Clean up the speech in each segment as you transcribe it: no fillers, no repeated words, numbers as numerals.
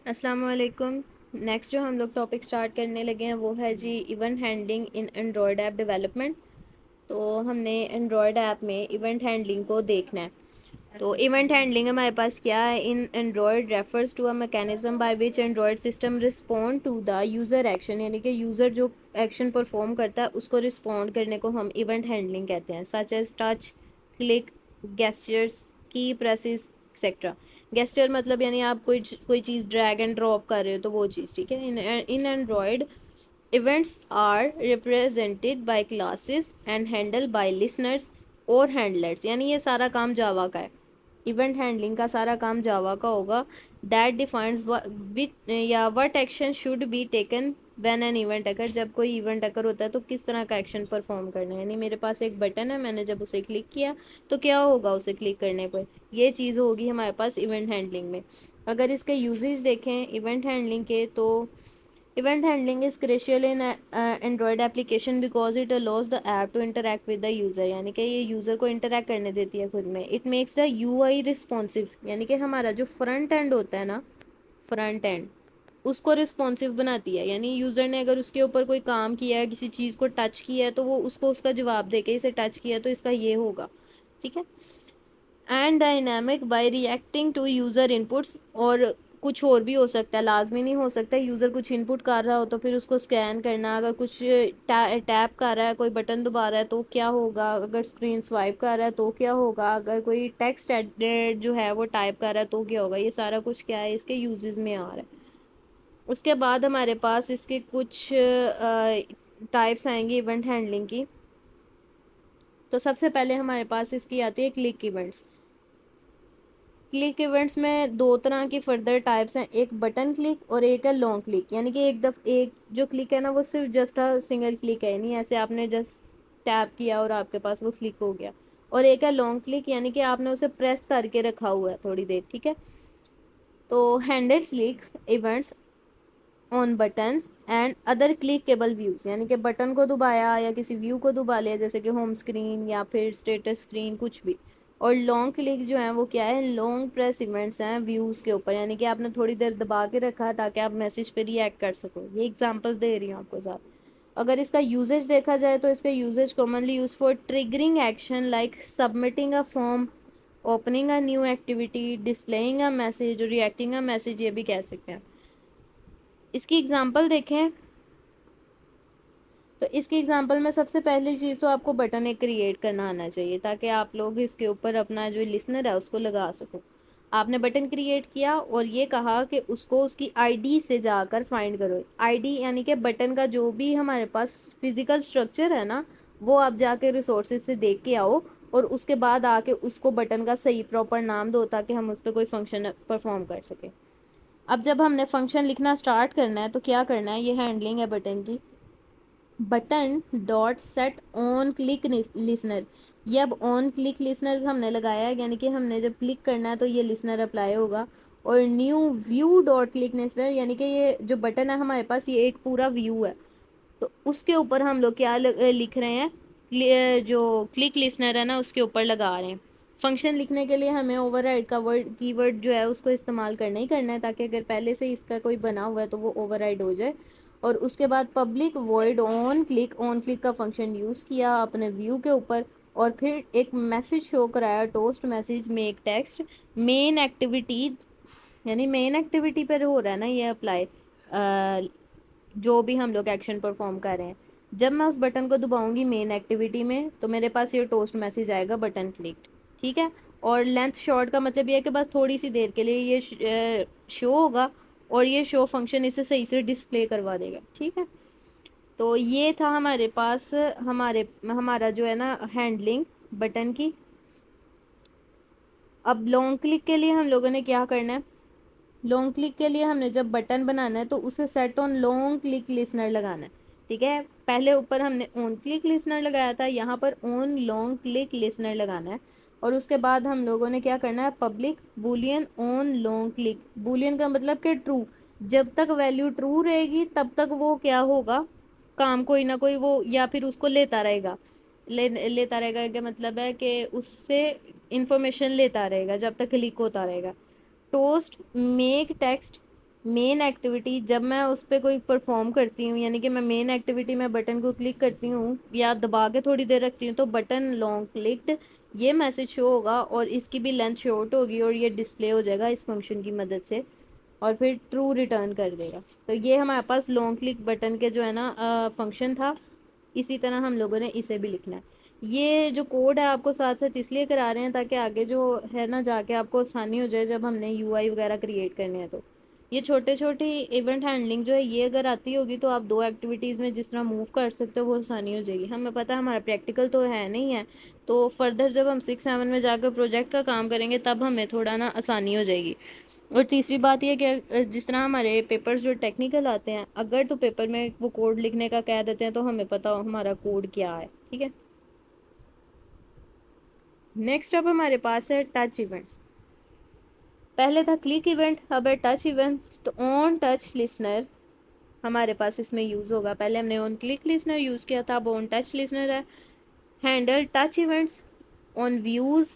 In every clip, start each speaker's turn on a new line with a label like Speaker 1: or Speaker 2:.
Speaker 1: अस्सलाम वालेकुम। नेक्स्ट जो हम लोग टॉपिक स्टार्ट करने लगे हैं वो है जी event handling in android app development. तो हमने एंड्रॉयड ऐप में इवेंट हैंडलिंग को देखना है। तो इवेंट हैंडलिंग हमारे पास क्या है? In android refers to a mechanism by which android system respond to the user action, यानी कि यूज़र जो एक्शन परफॉर्म करता है उसको रिस्पॉन्ड करने को हम इवेंट हैंडलिंग कहते हैं। Such as touch, click, gestures, key presses etcetera. Gesture मतलब यानी आप कोई चीज़ ड्रैग एंड ड्रॉप कर रहे हो तो वो चीज़, ठीक है। In android events are represented by classes and handle by listeners और हैंडलर्स, यानी ये सारा काम जावा का है। इवेंट हैंडलिंग का सारा काम जावा का होगा। दैट डिफाइंस विच या what action should be taken when an event अगर, जब कोई इवेंट अगर होता है तो किस तरह का एक्शन परफॉर्म करना है। यानी मेरे पास एक बटन है, मैंने जब उसे क्लिक किया तो क्या होगा उसे क्लिक करने पर, ये चीज़ होगी हमारे पास इवेंट हैंडलिंग में। अगर इसके यूजेज देखें इवेंट हैंडलिंग के, तो event handling is crucial in Android application because it allows the app to interact with the user, यानी कि ये यूज़र को interact करने देती है खुद में। It makes the UI responsive, यानी कि हमारा जो फ्रंट एंड होता है ना, फ्रंट एंड उसको रिस्पॉन्सिव बनाती है। यानी यूज़र ने अगर उसके ऊपर कोई काम किया है, किसी चीज़ को टच किया है, तो वो उसको उसका जवाब दे के इसे टच किया तो इसका ये होगा, ठीक है। And dynamic by reacting to user inputs, और कुछ और भी हो सकता है, लाजमी नहीं हो सकता। यूज़र कुछ इनपुट कर रहा हो तो फिर उसको स्कैन करना, अगर कुछ टैप कर रहा है, कोई बटन दबा रहा है तो क्या होगा, अगर स्क्रीन स्वाइप कर रहा है तो क्या होगा, अगर कोई टेक्स्ट एडिट जो है वो टाइप कर रहा है तो क्या होगा। ये सारा कुछ क्या है, इसके यूजेस में आ रहा है। उसके बाद हमारे पास इसके कुछ टाइप्स आएंगी इवेंट हैंडलिंग की। तो सबसे पहले हमारे पास इसकी आती है क्लिक इवेंट्स। क्लिक इवेंट्स में दो तरह की फर्दर टाइप्स हैं, एक बटन क्लिक और एक है लॉन्ग क्लिक। यानी कि एक जो क्लिक है ना वो सिर्फ जस्ट अ सिंगल क्लिक है, नहीं ऐसे आपने जस्ट टैप किया और आपके पास वो क्लिक हो गया। और एक है लॉन्ग क्लिक, यानी कि आपने उसे प्रेस करके रखा हुआ है थोड़ी देर, ठीक है। तो handle clicks events on buttons and other clickable views, यानी कि बटन को दबाया या किसी व्यू को दबा लिया, जैसे कि होम स्क्रीन या फिर स्टेटस स्क्रीन, कुछ भी। और लॉन्ग क्लिक जो है वो क्या है, लॉन्ग प्रेस इवेंट्स हैं व्यूज के ऊपर, यानी कि आपने थोड़ी देर दबा के रखा ताकि आप मैसेज पे रिएक्ट कर सको। ये एग्जांपल्स दे रही हूँ आपको साथ। अगर इसका यूजेज देखा जाए तो इसका usage commonly use for triggering action like submitting a form, opening a new activity, displaying a message, reacting a message, ये भी कह सकते हैं। इसकी एग्जांपल देखें तो इसकी एग्जांपल में सबसे पहली चीज़ तो आपको बटन एक क्रिएट करना आना चाहिए ताकि आप लोग इसके ऊपर अपना जो लिसनर है उसको लगा सको। आपने बटन क्रिएट किया और ये कहा कि उसको उसकी आईडी से जाकर फाइंड करो। आईडी यानी कि बटन का जो भी हमारे पास फिजिकल स्ट्रक्चर है ना, वो आप जाके रिसोर्सेज से देख के आओ और उसके बाद आके उसको बटन का सही प्रॉपर नाम दो ताकि हम उस पर कोई फंक्शन परफॉर्म कर सके। अब जब हमने फंक्शन लिखना स्टार्ट करना है तो क्या करना है, ये हैंडलिंग है बटन की। Button dot set on click listener, ये अब ऑन क्लिक लिसनर हमने लगाया है, यानी कि हमने जब क्लिक करना है तो ये लिसनर अप्लाई होगा। और new view dot click listener, यानी कि ये जो बटन है हमारे पास ये एक पूरा व्यू है, तो उसके ऊपर हम लोग क्या लिख रहे हैं, जो क्लिक लिसनर है ना उसके ऊपर लगा रहे हैं। फंक्शन लिखने के लिए हमें ओवरराइड का वर्ड कीवर्ड जो है उसको इस्तेमाल करना ही करना है ताकि अगर पहले से इसका कोई बना हुआ है तो वो ओवरराइड हो जाए। और उसके बाद पब्लिक वॉइड ऑन क्लिक का फंक्शन यूज़ किया अपने व्यू के ऊपर, और फिर एक मैसेज शो कराया, toast message make text main activity, यानी मेन एक्टिविटी पर हो रहा है ना ये अप्लाई, जो भी हम लोग एक्शन परफॉर्म कर रहे हैं। जब मैं उस बटन को दबाऊंगी मेन एक्टिविटी में तो मेरे पास ये टोस्ट मैसेज आएगा बटन क्लिक्ड, ठीक है। और लेंथ शॉर्ट का मतलब ये है कि बस थोड़ी सी देर के लिए ये शो होगा और ये शो फंक्शन इसे सही से डिस्प्ले करवा देगा, ठीक है। तो ये था हमारे पास हमारा जो है ना हैंडलिंग बटन की। अब लॉन्ग क्लिक के लिए हम लोगों ने क्या करना है, लॉन्ग क्लिक के लिए हमने जब बटन बनाना है तो उसे set on long click listener लगाना है, ठीक है। पहले ऊपर हमने ऑन क्लिक लिसनर लगाया था, यहाँ पर ऑन लॉन्ग क्लिक लिसनर लगाना है। और उसके बाद हम लोगों ने क्या करना है, public Boolean on long click, Boolean का मतलब कि ट्रू, जब तक वैल्यू ट्रू रहेगी तब तक वो क्या होगा, काम कोई ना कोई वो या फिर उसको लेता रहेगा। लेता रहेगा का मतलब है कि उससे इंफॉर्मेशन लेता रहेगा जब तक क्लिक होता रहेगा। Toast make text main activity जब मैं उस पर कोई परफॉर्म करती हूँ, यानी कि मैं मेन एक्टिविटी में बटन को क्लिक करती हूँ या दबा के थोड़ी देर रखती हूँ, तो बटन लॉन्ग क्लिक्ड ये मैसेज शो होगा और इसकी भी लेंथ शॉर्ट होगी और ये डिस्प्ले हो जाएगा इस फंक्शन की मदद से, और फिर ट्रू रिटर्न कर देगा। तो ये हमारे पास लॉन्ग क्लिक बटन के जो है ना फंक्शन था। इसी तरह हम लोगों ने इसे भी लिखना है। ये जो कोड है आपको साथ साथ इसलिए करा रहे हैं ताकि आगे जो है ना जाके आपको आसानी हो जाए जब हमने यूआई वगैरह क्रिएट करने हैं। तो ये छोटे छोटी इवेंट हैंडलिंग जो है ये अगर आती होगी तो आप दो एक्टिविटीज़ में जिस तरह मूव कर सकते हो वो आसानी हो जाएगी। हमें पता है हमारा प्रैक्टिकल तो है नहीं है, तो फर्दर जब हम 6-7 में जाकर प्रोजेक्ट का काम करेंगे तब हमें थोड़ा ना आसानी हो जाएगी। और तीसरी बात ये कि जिस तरह हमारे पेपर्स जो टेक्निकल आते हैं, अगर तो पेपर में वो कोड लिखने का कह देते हैं तो हमें पता हो हमारा कोड क्या है। ठीक है, नेक्स्ट अब हमारे पास है टच इवेंट्स। पहले था क्लिक इवेंट, अब है टच इवेंट। तो ऑन टच लिसनर हमारे पास इसमें यूज़ होगा। पहले हमने ऑन क्लिक लिसनर यूज़ किया था, अब ऑन टच लिसनर है। Handle touch events on views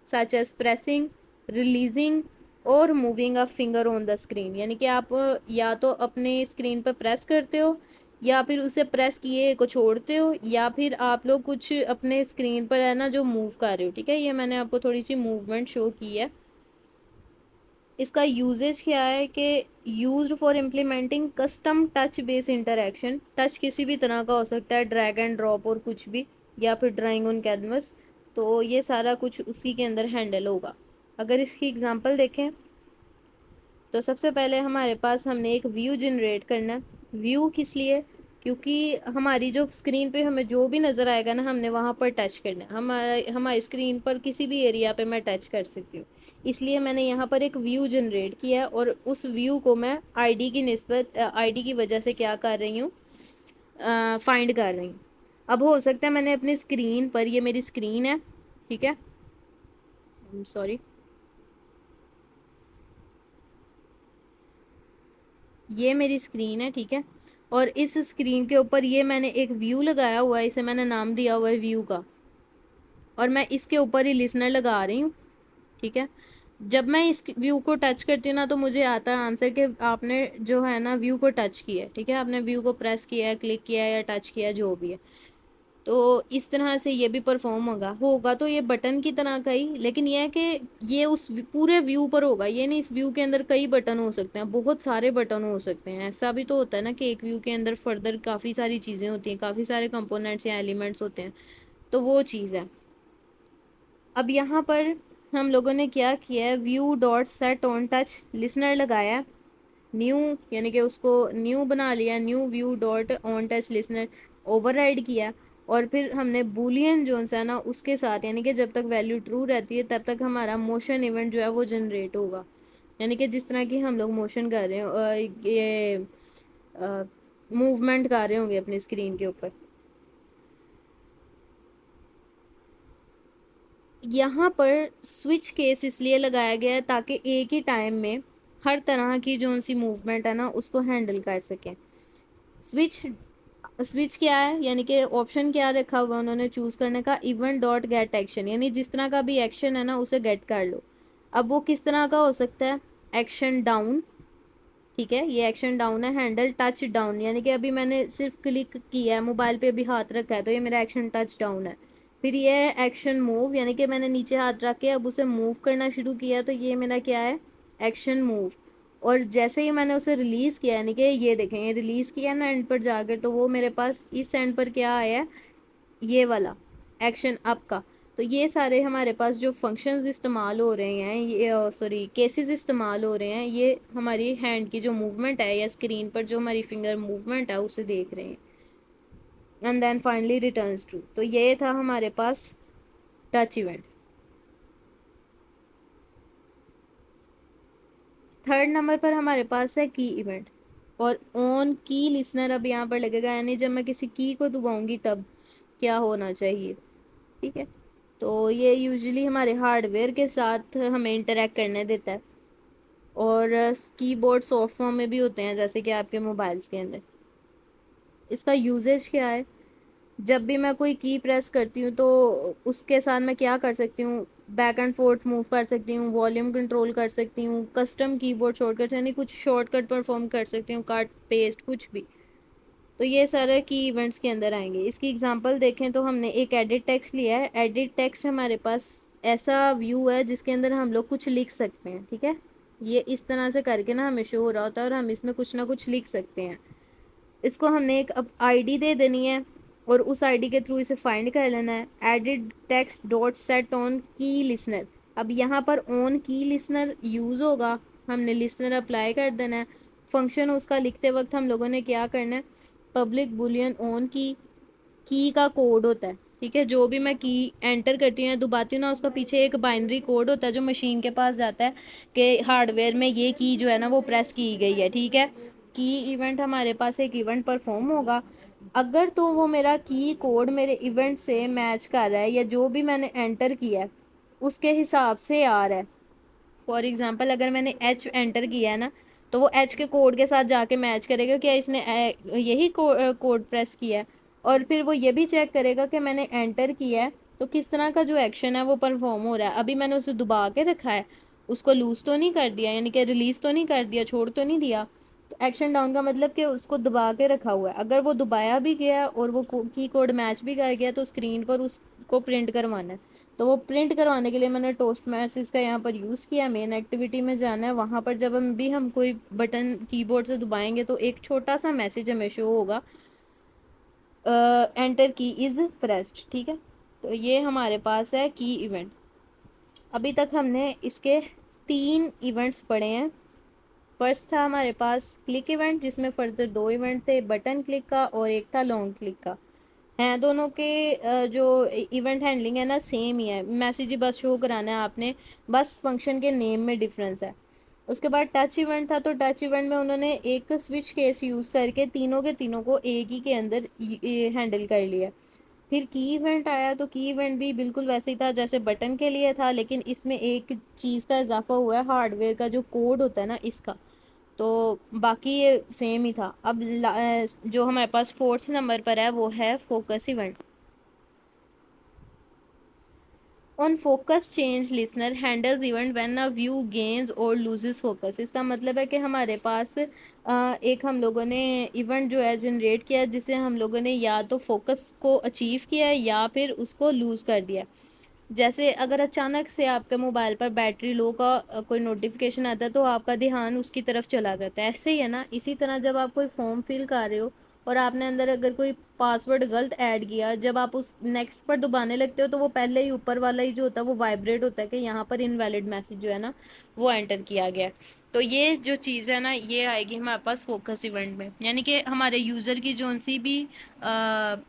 Speaker 1: such as pressing, releasing और moving a finger on the screen. यानी कि आप या तो अपने स्क्रीन पर प्रेस करते हो या फिर उसे प्रेस किए को छोड़ते हो, या फिर आप लोग कुछ अपने स्क्रीन पर है ना जो मूव कर रहे हो। ठीक है, ये मैंने आपको थोड़ी सी मूवमेंट शो की है। इसका यूजेज क्या है कि used for implementing custom touch base interaction. Touch किसी भी तरह का हो सकता है, ड्रैग एंड ड्रॉप और कुछ भी, या फिर ड्राइंग ऑन कैनवस। तो ये सारा कुछ उसी के अंदर हैंडल होगा। अगर इसकी एग्जांपल देखें तो सबसे पहले हमारे पास हमने एक व्यू जनरेट करना है। व्यू किस लिए? क्योंकि हमारी जो स्क्रीन पे हमें जो भी नज़र आएगा ना हमने वहाँ पर टच करना है। हमारी स्क्रीन पर किसी भी एरिया पे मैं टच कर सकती हूँ, इसलिए मैंने यहाँ पर एक व्यू जनरेट किया है और उस व्यू को मैं आईडी की निस्बत आईडी की वजह से क्या कर रही हूँ, फाइंड कर रही हूँ। अब हो सकता है मैंने अपनी स्क्रीन पर, ये मेरी स्क्रीन है, ठीक है, सॉरी, ये मेरी स्क्रीन है, ठीक है, और इस स्क्रीन के ऊपर ये मैंने एक व्यू लगाया हुआ है, इसे मैंने नाम दिया हुआ है व्यू का, और मैं इसके ऊपर ही लिसनर लगा रही हूँ। ठीक है, जब मैं इस व्यू को टच करती हूँ ना तो मुझे आता है आंसर कि आपने जो है ना व्यू को टच किया है। ठीक है, आपने व्यू को प्रेस किया है, क्लिक किया है या टच किया है, जो भी है। तो इस तरह से ये भी परफॉर्म होगा होगा तो ये बटन की तरह का ही, लेकिन ये है कि ये उस पूरे व्यू पर होगा। ये नहीं, इस व्यू के अंदर कई बटन हो सकते हैं, बहुत सारे बटन हो सकते हैं। ऐसा भी तो होता है ना कि एक व्यू के अंदर फर्दर काफ़ी सारी चीज़ें होती हैं, काफ़ी सारे कंपोनेंट्स या एलिमेंट्स होते हैं। तो वो चीज़ है। अब यहाँ पर हम लोगों ने क्या किया है, view dot set on touch listener लगाया, न्यू यानी कि उसको न्यू बना लिया, new view dot on touch listener override किया, और फिर हमने बूलियन जो है ना उसके साथ, यानी कि जब तक वैल्यू ट्रू रहती है तब तक हमारा मोशन इवेंट जो है वो जनरेट होगा। यानी कि जिस तरह की हम लोग मोशन कर रहे हो, ये मूवमेंट कर रहे होंगे अपनी स्क्रीन के ऊपर। यहाँ पर स्विच केस इसलिए लगाया गया है ताकि एक ही टाइम में हर तरह की जो सी मूवमेंट है ना उसको हैंडल कर सकें। स्विच स्विच क्या है, यानी कि ऑप्शन क्या रखा हुआ उन्होंने चूज करने का, इवेंट डॉट गेट एक्शन, यानी जिस तरह का भी एक्शन है ना उसे गेट कर लो। अब वो किस तरह का हो सकता है, एक्शन डाउन, ठीक है, ये एक्शन डाउन है। हैंडल टच डाउन, यानी कि अभी मैंने सिर्फ क्लिक किया है, मोबाइल पे अभी हाथ रखा है तो ये मेरा एक्शन टच डाउन है। फिर ये एक्शन मूव, यानी कि मैंने नीचे हाथ रख के अब उसे मूव करना शुरू किया तो ये मेरा क्या है, एक्शन मूव। और जैसे ही मैंने उसे रिलीज़ किया, यानी कि ये देखें ये रिलीज़ किया ना एंड पर जाकर, तो वो मेरे पास इस एंड पर क्या आया है, ये वाला एक्शन अप का। तो ये सारे हमारे पास जो फंक्शंस इस्तेमाल हो रहे हैं, ये सॉरी केसेस इस्तेमाल हो रहे हैं, ये हमारी हैंड की जो मूवमेंट है या स्क्रीन पर जो हमारी फिंगर मूवमेंट है उसे देख रहे हैं। And then finally returns true. तो ये था हमारे पास टच इवेंट। थर्ड नंबर पर हमारे पास है की इवेंट, और ऑन की लिसनर अब यहाँ पर लगेगा, यानी जब मैं किसी की को दबाऊंगी तब क्या होना चाहिए। ठीक है, तो ये यूजुअली हमारे हार्डवेयर के साथ हमें इंटरेक्ट करने देता है, और कीबोर्ड सॉफ्ट फॉर्म में भी होते हैं जैसे कि आपके मोबाइल्स के अंदर। इसका यूजेज क्या है, जब भी मैं कोई की प्रेस करती हूँ तो उसके साथ मैं क्या कर सकती हूँ, बैक एंड फोर्थ मूव कर सकती हूँ, वॉल्यूम कंट्रोल कर सकती हूँ, कस्टम कीबोर्ड शॉर्टकट यानी कुछ शॉर्टकट परफॉर्म कर सकती हूँ, कट पेस्ट कुछ भी। तो ये सारे की इवेंट्स के अंदर आएंगे। इसकी एग्जांपल देखें तो हमने एक एडिट टेक्स्ट लिया है। एडिट टेक्स्ट हमारे पास ऐसा व्यू है जिसके अंदर हम लोग कुछ लिख सकते हैं, ठीक है। ये इस तरह से करके ना हमें शो हो रहा होता है और हम इसमें कुछ ना कुछ लिख सकते हैं। इसको हमने एक अब आईडी दे देनी है और उस आईडी के थ्रू इसे फाइंड कर लेना है। Edit text dot set on की लिसनर। अब यहाँ पर ऑन की लिसनर यूज होगा, हमने लिसनर अप्लाई कर देना है। फंक्शन उसका लिखते वक्त हम लोगों ने क्या करना है, पब्लिक बुलियन ऑन की का कोड होता है, ठीक है। जो भी मैं की एंटर करती हूँ या दबाती हूँ ना, उसका पीछे एक बाइनरी कोड होता है जो मशीन के पास जाता है कि हार्डवेयर में ये की जो है ना वो प्रेस की गई है, ठीक है। की इवेंट हमारे पास एक इवेंट परफॉर्म होगा। अगर तो वो मेरा की कोड मेरे इवेंट से मैच कर रहा है या जो भी मैंने एंटर किया है उसके हिसाब से आ रहा है। फॉर एग्जाम्पल अगर मैंने एच एंटर किया है ना, तो वो एच के कोड के साथ जाके मैच करेगा क्या इसने यही कोड प्रेस किया है। और फिर वो ये भी चेक करेगा कि मैंने एंटर किया है तो किस तरह का जो एक्शन है वो परफॉर्म हो रहा है। अभी मैंने उसे दबा के रखा है, उसको लूज तो नहीं कर दिया, यानी कि रिलीज तो नहीं कर दिया, छोड़ तो नहीं दिया। तो एक्शन डाउन का मतलब कि उसको दबा के रखा हुआ है। अगर वो दबाया भी गया और वो की कोड मैच भी कर गया तो स्क्रीन पर उसको प्रिंट करवाना है। तो वो प्रिंट करवाने के लिए मैंने टोस्ट मैसेज का यहाँ पर यूज़ किया। मेन एक्टिविटी में जाना है, वहाँ पर जब हम कोई बटन कीबोर्ड से दबाएंगे तो एक छोटा सा मैसेज हमें शो होगा, एंटर की इज़ प्रेस्ड, ठीक है। तो ये हमारे पास है की इवेंट। अभी तक हमने इसके 3 इवेंट्स पढ़े हैं। फर्स्ट था हमारे पास क्लिक इवेंट जिसमें फर्दर 2 इवेंट थे, बटन क्लिक का और एक था लॉन्ग क्लिक का। हैं दोनों के जो इवेंट हैंडलिंग है ना सेम ही है, मैसेज ही बस शो कराना है आपने, बस फंक्शन के नेम में डिफरेंस है। उसके बाद टच इवेंट था, तो टच इवेंट में उन्होंने एक स्विच केस यूज़ करके तीनों के तीनों को एक ही के अंदर हैंडल कर लिया। फिर की इवेंट आया, तो की इवेंट भी बिल्कुल वैसे ही था जैसे बटन के लिए था, लेकिन इसमें एक चीज़ का इजाफा हुआ है, हार्डवेयर का जो कोड होता है ना इसका। तो बाकी ये सेम ही था। अब जो हमारे पास फोर्थ नंबर पर है वो है focus event. On focus change listener handles event when a view gains और लूजेस फोकस। इसका मतलब है कि हमारे पास एक हम लोगों ने इवेंट जो है जनरेट किया जिसे हम लोगों ने या तो फोकस को अचीव किया है या फिर उसको लूज़ कर दिया। जैसे अगर अचानक से आपके मोबाइल पर बैटरी लो का कोई नोटिफिकेशन आता है तो आपका ध्यान उसकी तरफ चला जाता है, ऐसे ही है ना। इसी तरह जब आप कोई फॉर्म फिल कर रहे हो और आपने अंदर अगर कोई पासवर्ड गलत ऐड किया, जब आप उस नेक्स्ट पर दबाने लगते हो तो वो पहले ही ऊपर वाला ही जो होता है वो वाइब्रेट होता है कि यहाँ पर इनवैलिड मैसेज जो है ना वो एंटर किया गया है। तो ये जो चीज़ है ना ये आएगी हमारे पास फोकस इवेंट में, यानी कि हमारे यूज़र की जो सी भी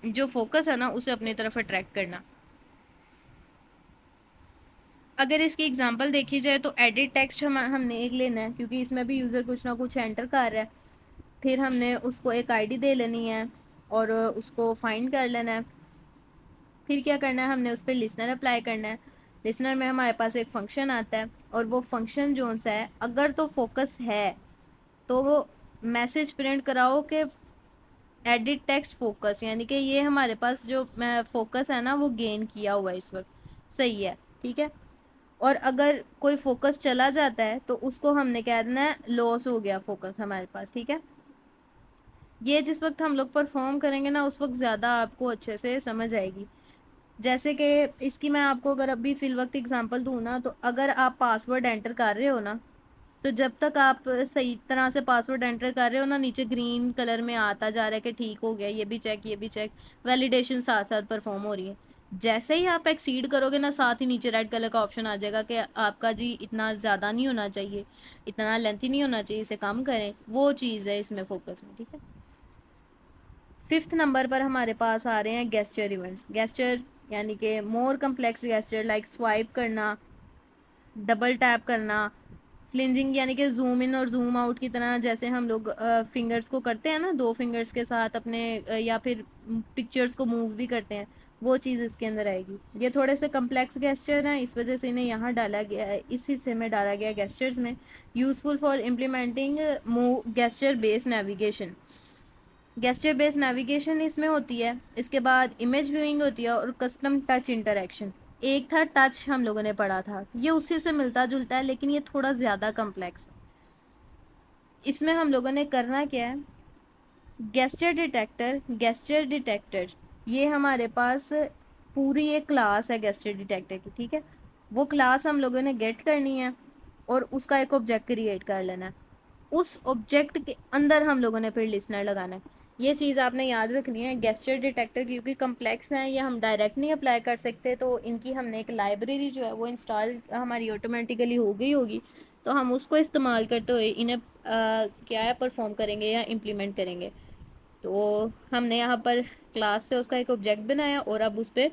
Speaker 1: जो फोकस है ना उसे अपनी तरफ अट्रैक्ट करना। अगर इसकी एग्जांपल देखी जाए तो एडिट टेक्स्ट हमने एक लेना है क्योंकि इसमें भी यूज़र कुछ ना कुछ एंटर कर रहा है। फिर हमने उसको एक आईडी दे लेनी है और उसको फाइंड कर लेना है। फिर क्या करना है, हमने उस पर लिसनर अप्लाई करना है। लिसनर में हमारे पास एक फंक्शन आता है और वो फंक्शन जो सा है अगर तो फोकस है तो वो मैसेज प्रिंट कराओ कि एडिट टेक्स्ट फोकस, यानी कि ये हमारे पास जो फोकस है ना वो गेन किया हुआ है इस वक्त, सही है, ठीक है। और अगर कोई फोकस चला जाता है तो उसको हमने कह देना है लॉस हो गया फोकस हमारे पास, ठीक है। ये जिस वक्त हम लोग परफॉर्म करेंगे ना उस वक्त ज़्यादा आपको अच्छे से समझ आएगी। जैसे कि इसकी मैं आपको अगर अभी फिल वक्त एग्जांपल दूँ ना, तो अगर आप पासवर्ड एंटर कर रहे हो ना, तो जब तक आप सही तरह से पासवर्ड एंटर कर रहे हो ना नीचे ग्रीन कलर में आता जा रहा है कि ठीक हो गया, ये भी चेक ये भी चेक, वैलिडेशन साथ साथ परफॉर्म हो रही है। जैसे ही आप एक्सीड करोगे ना साथ ही नीचे रेड कलर का ऑप्शन आ जाएगा कि आपका जी इतना ज़्यादा नहीं होना चाहिए, इतना लेंथी नहीं होना चाहिए, इसे कम करें। वो चीज़ है इसमें फोकस में, ठीक है। फिफ्थ नंबर पर हमारे पास आ रहे हैं गेस्चर इवेंट्स। गेस्चर यानी कि मोर कम्प्लेक्स गेस्चर लाइक स्वाइप करना, डबल टैप करना, फ्लिंजिंग यानी कि जूम इन और जूम आउट की तरह, जैसे हम लोग फिंगर्स को करते हैं ना, 2 फिंगर्स के साथ अपने या फिर पिक्चर्स को मूव भी करते हैं, वो चीज़ इसके अंदर आएगी। ये थोड़े से कम्प्लेक्स गेस्चर हैं, इस वजह से इन्हें यहाँ डाला गया है, इस हिस्से में डाला गया है गेस्चर्स में। Useful for implementing gesture based navigation. Gesture based navigation इसमें होती है। इसके बाद इमेज व्यूइंग होती है और कस्टम टच इंटरेक्शन। एक था टच, हम लोगों ने पढ़ा था, ये उसी से मिलता जुलता है लेकिन ये थोड़ा ज़्यादा कम्प्लेक्स है। इसमें हम लोगों ने करना क्या है, गेस्चर डिटेक्टर, ये हमारे पास पूरी एक क्लास है गेस्चर डिटेक्टर की, ठीक है। वो क्लास हम लोगों ने गेट करनी है और उसका एक ऑब्जेक्ट क्रिएट कर लेना है। उस ऑब्जेक्ट के अंदर हम लोगों ने फिर लिसनर लगाना है। ये चीज़ आपने याद रखनी है। गेस्चर डिटेक्टर क्योंकि कम्प्लेक्स हैं, ये हम डायरेक्ट नहीं अप्लाई कर सकते, तो इनकी हमने एक लाइब्रेरी जो है वो इंस्टॉल हमारी ऑटोमेटिकली हो गई होगी, तो हम उसको इस्तेमाल करते हुए इन्हें क्या है परफॉर्म करेंगे या इम्प्लीमेंट करेंगे। तो हमने यहाँ पर क्लास से उसका एक ऑब्जेक्ट बनाया और अब उस पर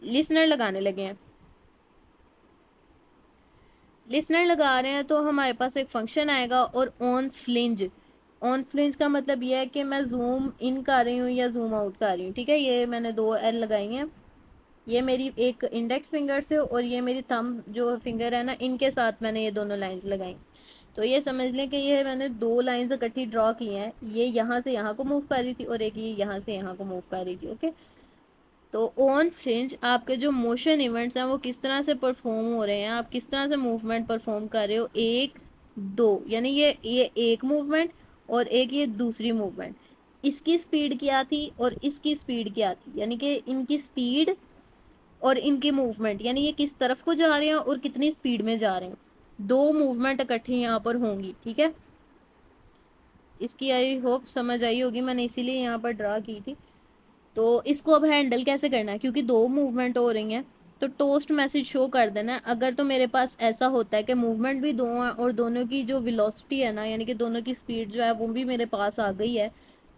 Speaker 1: लिसनर लगाने लगे हैं। लिसनर लगा रहे हैं तो हमारे पास एक फंक्शन आएगा और ऑन फ्लिंज का मतलब ये है कि मैं जूम इन कर रही हूँ या जूम आउट कर रही हूँ, ठीक है। ये मैंने दो एल लगाई हैं, ये मेरी एक इंडेक्स फिंगर से और ये मेरी थंब जो फिंगर है ना, इनके साथ मैंने ये दोनों लाइंस लगाई। तो ये समझ लें कि ये मैंने दो लाइंस इकट्ठी ड्रॉ की हैं, ये यहाँ से यहाँ को मूव कर रही थी और एक ये यहाँ से यहाँ को मूव कर रही थी, ओके। तो ऑन फ्रिंज आपके जो मोशन इवेंट्स हैं वो किस तरह से परफॉर्म हो रहे हैं, आप किस तरह से मूवमेंट परफॉर्म कर रहे हो, एक दो, यानी ये एक मूवमेंट और एक ये दूसरी मूवमेंट, इसकी स्पीड क्या थी और इसकी स्पीड क्या थी, यानी कि इनकी स्पीड और इनकी मूवमेंट, यानी ये किस तरफ को जा रहे हैं और कितनी स्पीड में जा रहे हैं, दो मूवमेंट इकट्ठी यहाँ पर होंगी, ठीक है। इसकी आई होप समझ आई होगी, मैंने इसीलिए यहाँ पर ड्रा की थी। तो इसको अब हैंडल कैसे करना है, क्योंकि दो मूवमेंट हो रही हैं, तो टोस्ट मैसेज शो कर देना है। अगर तो मेरे पास ऐसा होता है कि मूवमेंट भी दो है और दोनों की जो वेलोसिटी है ना, यानी कि दोनों की स्पीड जो है वो भी मेरे पास आ गई है,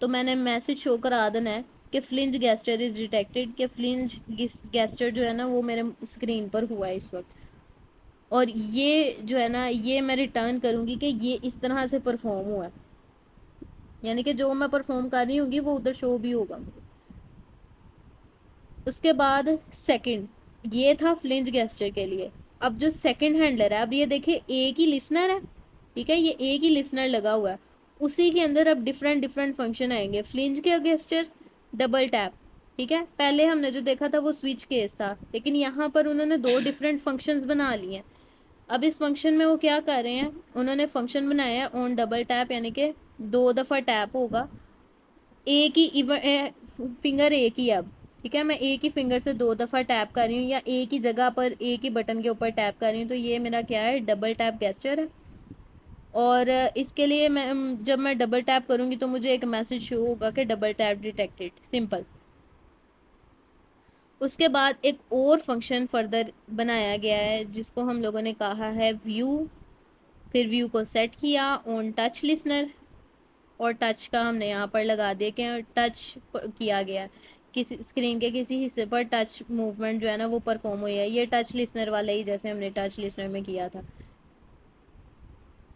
Speaker 1: तो मैंने मैसेज शो करा देना है कि फ्लिंज गेस्चर इज डिटेक्टेड, कि फ्लिंज गेस्चर जो है ना वो मेरे स्क्रीन पर हुआ है इस वक्त। और ये जो है ना ये मैं रिटर्न करूँगी कि ये इस तरह से परफॉर्म हुआ है, यानी कि जो मैं परफॉर्म कर रही हूँ वो उधर शो भी होगा। उसके बाद सेकंड, ये था फ्लिंज गेस्चर के लिए। अब जो सेकंड हैंडलर है, अब ये देखिए एक ही लिसनर है, ठीक है, ये एक ही लिसनर लगा हुआ है, उसी के अंदर अब डिफरेंट डिफरेंट फंक्शन आएंगे। फ्लिंज के गेस्चर, डबल टैप, ठीक है। पहले हमने जो देखा था वो स्विच केस था, लेकिन यहाँ पर उन्होंने दो डिफरेंट फंक्शंस बना लिए हैं। अब इस फंक्शन में वो क्या कर रहे हैं, उन्होंने फंक्शन बनाया है ऑन डबल टैप, यानी कि दो दफ़ा टैप होगा, एक ही फिंगर एक ही, अब ठीक है, मैं एक ही फिंगर से दो दफ़ा टैप कर रही हूँ या एक ही जगह पर एक ही बटन के ऊपर टैप कर रही हूँ, तो ये मेरा क्या है, डबल टैप गेस्चर है। और इसके लिए मैं जब मैं डबल टैप करूँगी तो मुझे एक मैसेज शो होगा कि डबल टैप डिटेक्टेड, सिंपल। उसके बाद एक और फंक्शन फर्दर बनाया गया है जिसको हम लोगों ने कहा है व्यू, फिर व्यू को सेट किया ऑन टच लिसनर, और टच का हमने यहाँ पर लगा दिया कि टच किया गया है, किसी स्क्रीन के किसी हिस्से पर टच मूवमेंट जो है ना वो परफॉर्म हुई है, ये टच लिसनर वाला ही जैसे हमने टच लिसनर में किया था।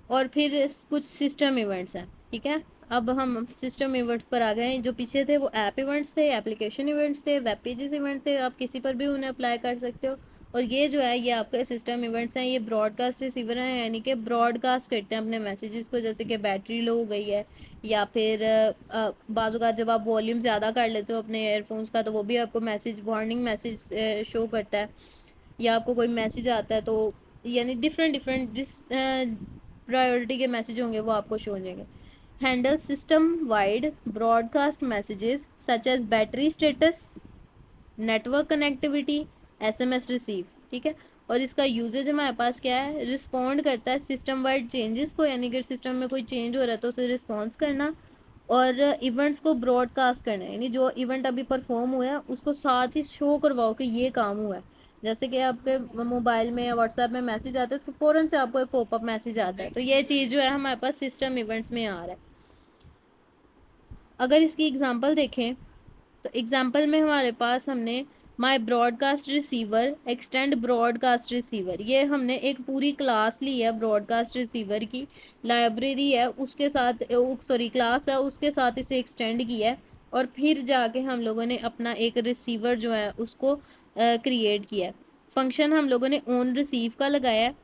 Speaker 1: और फिर कुछ सिस्टम इवेंट्स हैं, ठीक है। अब हम सिस्टम इवेंट्स पर आ गए हैं, जो पीछे थे वो ऐप इवेंट्स थे, एप्लीकेशन इवेंट्स थे, वेब पेजेस इवेंट थे, आप किसी पर भी उन्हें अप्लाई कर सकते हो। और ये जो है ये आपके सिस्टम इवेंट्स हैं, ये ब्रॉडकास्ट रिसीवर हैं, यानी कि ब्रॉडकास्ट करते हैं अपने मैसेजेस को, जैसे कि बैटरी लो हो गई है, या फिर बाज़ औक़ात जब आप वॉल्यूम ज़्यादा कर लेते हो अपने एयरफोन्स का तो वो भी आपको मैसेज, वार्निंग मैसेज शो करता है, या आपको कोई मैसेज आता है तो, यानी डिफरेंट डिफरेंट जिस प्रायोरिटी के मैसेज होंगे वो आपको शो हो जाएंगे। Handle system wide broadcast messages such as battery status, network connectivity, SMS receive, ठीक है। और इसका यूजेज हमारे पास क्या है, रिस्पॉन्ड करता है सिस्टम वाइड चेंजेस को, यानी कि सिस्टम में कोई चेंज हो रहा है तो उसे रिस्पॉन्स करना, और इवेंट्स को ब्रॉडकास्ट करना है, यानी जो इवेंट अभी परफॉर्म हुआ है उसको साथ ही शो करवाओ कि ये काम हुआ है। जैसे कि आपके मोबाइल में या व्हाट्सएप में मैसेज आता है तो फ़ौरन से आपको एक पॉपअप मैसेज आता है, तो ये चीज़ जो है हमारे पास सिस्टम इवेंट्स में आ रहा है। अगर इसकी एग्जांपल देखें तो एग्जांपल में हमारे पास हमने my broadcast receiver extend broadcast receiver, ये हमने एक पूरी क्लास ली है ब्रॉडकास्ट रिसीवर की, लाइब्रेरी है उसके साथ, सॉरी क्लास है उसके साथ इसे एक्सटेंड किया है, और फिर जाके हम लोगों ने अपना एक रिसीवर जो है उसको क्रिएट किया है। फंक्शन हम लोगों ने ऑन रिसीव का लगाया है।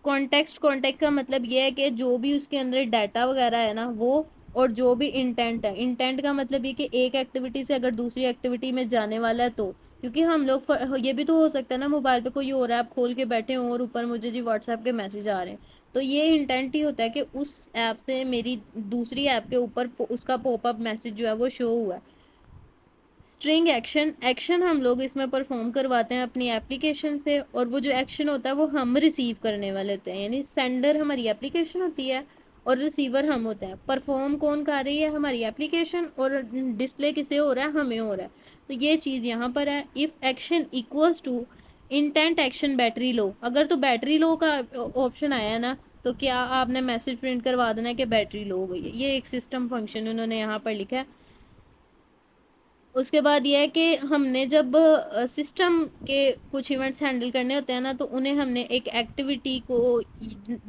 Speaker 1: कॉन्टेक्स्ट का मतलब ये है कि जो भी उसके अंदर डाटा वगैरह है ना वो, और जो भी इंटेंट है, इंटेंट का मतलब ये कि एक एक्टिविटी से अगर दूसरी एक्टिविटी में जाने वाला है तो, क्योंकि हम लोग ये भी तो हो सकता है ना, मोबाइल पे कोई और ऐप खोल के बैठे हों और ऊपर मुझे जी व्हाट्सएप के मैसेज आ रहे हैं, तो ये इंटेंट ही होता है कि उस ऐप से मेरी दूसरी ऐप के ऊपर उसका पॉपअप मैसेज जो है वो शो हुआ है। स्ट्रिंग एक्शन, एक्शन हम लोग इसमें परफॉर्म करवाते हैं अपनी एप्लीकेशन से, और वो जो एक्शन होता है वो हम रिसीव करने वाले होते हैं, यानी सेंडर हमारी एप्लीकेशन होती है और रिसीवर हम होते हैं। परफॉर्म कौन कर रही है, हमारी एप्लीकेशन, और डिस्प्ले किसे हो रहा है, हमें हो रहा है। तो ये चीज़ यहाँ पर है। If action equals to intent action battery low, अगर तो बैटरी लो का ऑप्शन आया है ना, तो क्या आपने मैसेज प्रिंट करवा देना है कि बैटरी लो हो गई है। ये एक सिस्टम फंक्शन उन्होंने यहाँ पर लिखा है। उसके बाद ये है कि हमने जब सिस्टम के कुछ इवेंट्स हैंडल करने होते हैं ना, तो उन्हें हमने एक एक्टिविटी को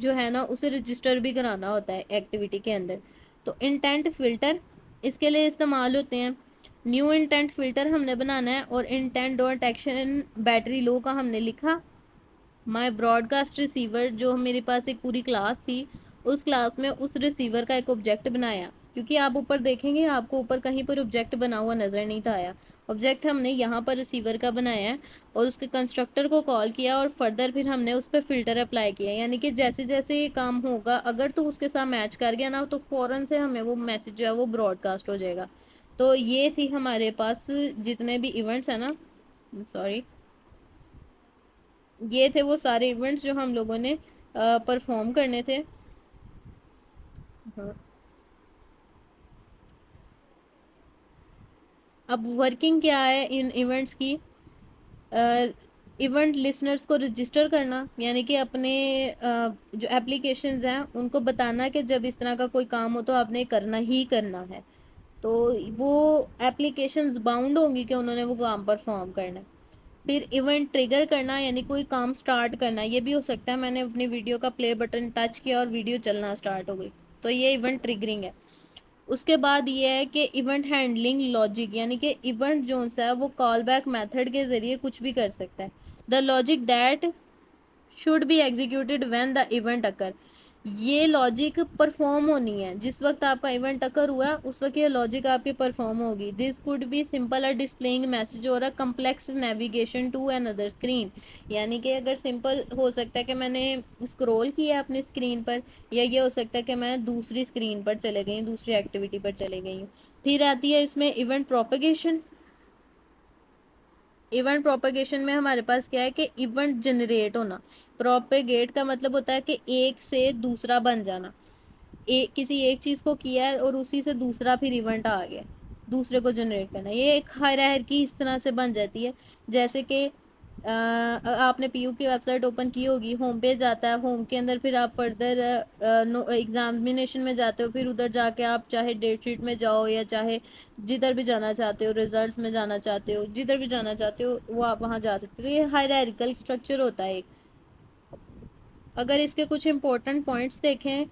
Speaker 1: जो है ना उसे रजिस्टर भी कराना होता है एक्टिविटी के अंदर। तो इंटेंट फ़िल्टर इसके लिए इस्तेमाल होते हैं। न्यू इंटेंट फ़िल्टर हमने बनाना है, और इंटेंट डॉट एक्शन बैटरी लो का हमने लिखा। माय ब्रॉडकास्ट रिसीवर, जो मेरे पास एक पूरी क्लास थी, उस क्लास में उस रिसीवर का एक ऑब्जेक्ट बनाया। क्योंकि आप ऊपर देखेंगे आपको ऊपर कहीं पर ऑब्जेक्ट बना हुआ नज़र नहीं था आया। ऑब्जेक्ट हमने यहाँ पर रिसीवर का बनाया है, और उसके कंस्ट्रक्टर को कॉल किया, और फर्दर फिर हमने उस पर फ़िल्टर अप्लाई किया, यानी कि जैसे जैसे ये काम होगा अगर तो उसके साथ मैच कर गया ना, तो फ़ौरन से हमें वो मैसेज जो है वो ब्रॉडकास्ट हो जाएगा। तो ये थी हमारे पास जितने भी इवेंट्स हैं ना, सॉरी, ये थे वो सारे इवेंट्स जो हम लोगों ने परफॉर्म करने थे। हाँ। अब वर्किंग क्या है इन इवेंट्स की। इवेंट लिसनर्स को रजिस्टर करना, यानी कि अपने जो एप्लीकेशंस हैं उनको बताना कि जब इस तरह का कोई काम हो तो आपने करना ही करना है। तो वो एप्लीकेशंस बाउंड होंगी कि उन्होंने वो काम परफॉर्म करना है। फिर इवेंट ट्रिगर करना, यानी कोई काम स्टार्ट करना। ये भी हो सकता है मैंने अपनी वीडियो का प्ले बटन टच किया और वीडियो चलना स्टार्ट हो गई, तो ये इवेंट ट्रिगरिंग है। उसके बाद ये है कि इवेंट हैंडलिंग लॉजिक, यानी कि इवेंट जो सा है वो कॉल बैक मैथड के ज़रिए कुछ भी कर सकता है। The logic that should be executed when the event occur, ये लॉजिक परफॉर्म होनी है जिस वक्त आपका इवेंट अकर हुआ, उस वक्त ये लॉजिक आपकी परफॉर्म होगी। This could be simple a displaying message और a complex navigation to another screen, यानी कि अगर सिंपल हो सकता है कि मैंने स्क्रॉल किया अपनी स्क्रीन पर, या ये हो सकता है कि मैं दूसरी स्क्रीन पर चले गई, दूसरी एक्टिविटी पर चले गई हूँ। फिर आती है इसमें इवेंट प्रोपेगेशन। इवेंट प्रोपेगेशन में हमारे पास क्या है कि इवेंट जनरेट होना। प्रोपेगेट का मतलब होता है कि एक से दूसरा बन जाना। किसी एक चीज़ को किया है और उसी से दूसरा फिर इवेंट आ गया, दूसरे को जनरेट करना, ये एक हायरार्की इस तरह से बन जाती है। जैसे कि आपने पीयू की वेबसाइट ओपन की होगी, होम पेज आता है, होम के अंदर फिर आप फर्दर एग्जामिनेशन में जाते हो, फिर उधर जाके आप चाहे डेट शीट में जाओ या चाहे जिधर भी जाना चाहते हो, रिजल्ट्स में जाना चाहते हो, जिधर भी जाना चाहते हो वो आप वहाँ जा सकते हो। ये हायरार्किकल स्ट्रक्चर होता है एक। अगर इसके कुछ इंपॉर्टेंट पॉइंट्स देखें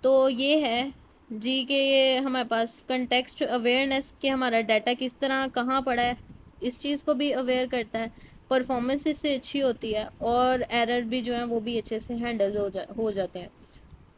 Speaker 1: तो ये है जी कि ये हमारे पास कंटेक्स्ट अवेयरनेस, कि हमारा डाटा किस तरह कहाँ पड़ा है, इस चीज़ को भी अवेयर करता है। परफॉर्मेंस इससे अच्छी होती है, और एरर भी जो है वो भी अच्छे से हैंडल हो जाते हैं।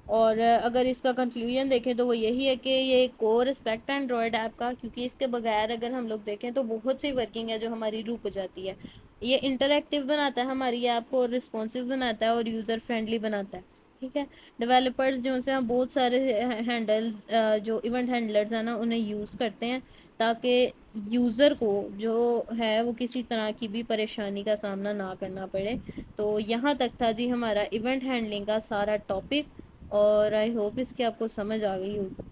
Speaker 1: और अगर इसका कंक्लूजन देखें तो वो यही है कि ये कोर रिस्पेक्ट एंड्रॉयड ऐप का, क्योंकि इसके बगैर अगर हम लोग देखें तो बहुत सी वर्किंग है जो हमारी रुक जाती है। ये इंटरैक्टिव बनाता है हमारी ऐप को, रिस्पॉन्सिव बनाता है और यूज़र फ्रेंडली बनाता है। ठीक है। डेवलपर्स जो से हम बहुत सारे हैंडल्स जो इवेंट हैंडलर्स हैं ना उन्हें यूज़ करते हैं, ताकि यूज़र को जो है वो किसी तरह की भी परेशानी का सामना ना करना पड़े। तो यहाँ तक था जी हमारा इवेंट हैंडलिंग का सारा टॉपिक, और आई होप इसकी आपको समझ आ गई होगी।